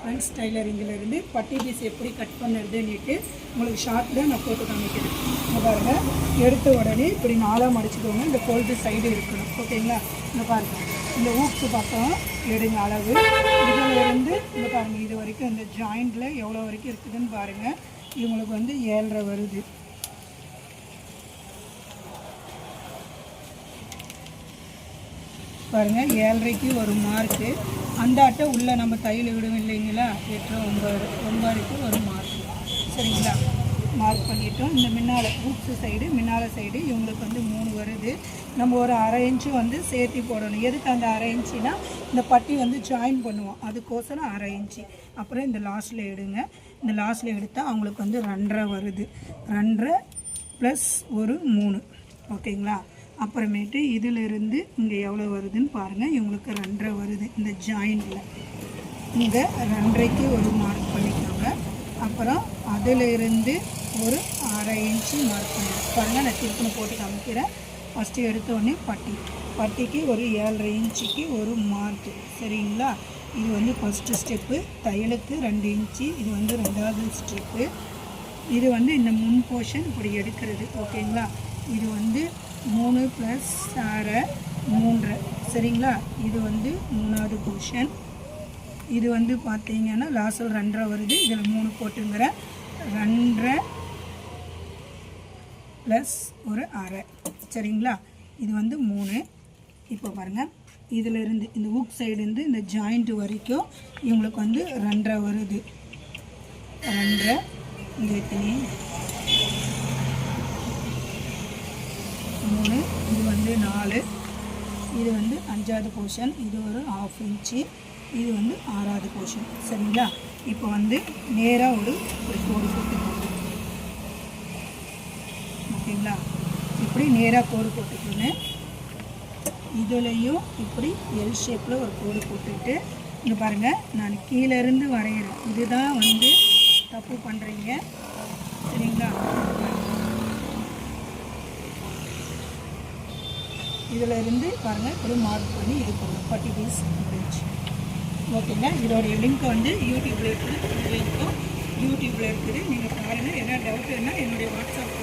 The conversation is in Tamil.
ஃப்ரெண்ட்ஸ் டைலரிங்கிலிருந்து பட்டி பீஸ் எப்படி கட் பண்ணுறதுன்னுட்டு உங்களுக்கு ஷார்ட் தான் நான் போட்டு காமிக்கிறேன். இங்கே பாருங்கள், எடுத்த உடனே இப்படி நாளாக மடிச்சுக்கோங்க. இந்த ஃபோல்டு சைடு இருக்கணும். ஓகேங்களா? இங்கே பாருங்கள், இந்த ஊக்கு பக்கம் எடுங்க அளவு. இதில் இருந்து இங்கே பாருங்கள், இது வரைக்கும் இந்த ஜாயிண்டில் எவ்வளோ வரைக்கும் இருக்குதுன்னு பாருங்கள். இவங்களுக்கு வந்து 7.5 வருது. பாருங்கள், 7.5க்கு ஒரு மார்க்கு. அந்த அட்டை உள்ளே நம்ம தையல் விடுவோம் இல்லைங்களா, 8, 9க்கு ஒரு மார்க்கு. சரிங்களா? மார்க் பண்ணிட்டோம். இந்த முன்னால் ஊப்ஸு சைடு முன்னால் சைடு இவங்களுக்கு வந்து 3 வருது. நம்ம ஒரு 1/2 இன்ச்சு வந்து சேர்த்து போடணும். எதுக்கு அந்த 1/2 இன்ச்சுனா, இந்த பட்டி வந்து ஜாயின் பண்ணுவோம், அதுக்கோசரம் 1/2 இன்ச்சு. அப்புறம் இந்த லாஸ்ட்டில் எடுங்க. இந்த லாஸ்ட்டில் எடுத்தால் அவங்களுக்கு வந்து 2.5 வருது. 2.5 ப்ளஸ் ஒரு 3. ஓகேங்களா? அப்புறமேட்டு இதிலிருந்து இங்கே எவ்வளோ வருதுன்னு பாருங்கள். இவங்களுக்கு 2.5 வருது இந்த ஜாயிண்டில். இங்கே 2.5க்கு ஒரு மார்க் பண்ணிக்கோங்க. அப்புறம் அதிலிருந்து ஒரு 1/2 இன்ச்சு மார்க் பண்ணிடுங்க. பாருங்கள், நான் திருப்பி போட்டு காமிக்கிறேன். ஃபஸ்ட்டு எடுத்தோடனே பட்டிக்கு ஒரு 7.5 இன்ச்சுக்கு ஒரு மார்க்கு. சரிங்களா? இது வந்து ஃபஸ்ட்டு ஸ்டெப்பு. தையலுக்கு 2 இன்ச்சு. இது வந்து 2வது ஸ்டெப்பு. இது வந்து இந்த முன் போர்ஷன் இப்படி எடுக்கிறது. ஓகேங்களா? இது வந்து 3 + 1/2 3. சரிங்களா? இது வந்து 3வது போர்ஷன். இது வந்து பார்த்தீங்கன்னா லாஸ்ட்டில் 2.5 வருது. இதில் 3 போட்டுங்கிறேன். 2.5 ப்ளஸ் ஒரு 1/2. சரிங்களா? இது வந்து 3. இப்போ பாருங்கள், இதிலிருந்து இந்த ஊக் சைடுந்து இந்த ஜாயிண்ட் வரைக்கும் இவங்களுக்கு வந்து 2.5 வருது. 2.5 இங்கே எத்தனை 3, இது வந்து 4, இது வந்து 5வது போர்ஷன், இது ஒரு 1/2 இன்ச்சு, இது வந்து 6வது போர்ஷன். சரிங்களா? இப்போ வந்து நேராக ஒரு கோடு போட்டுக்கோங்க. ஓகேங்களா? இப்படி நேராக கோடு போட்டுக்கோங்க. இதுலேயும் இப்படி எல் ஷேப்பில் ஒரு கோடு போட்டுக்கிட்டு, இங்கே பாருங்கள், நான் கீழேருந்து வரைகிறேன். இதுதான் வந்து தப்பு பண்ணுறீங்க. சரிங்களா? இதில் இருந்து பாருங்கள், இப்படி மார்க் பண்ணி இது பண்ணும். பட்டி பீஸ் முடிஞ்சு. ஓகேங்க? இதோடைய லிங்க் வந்து யூடியூப்பில் இருக்குது. லிங்க்கும் யூடியூப்பில் இருக்குது. நீங்கள் பாருங்கள். என்ன டவுட் இருந்தால் என்னுடைய வாட்ஸ்அப்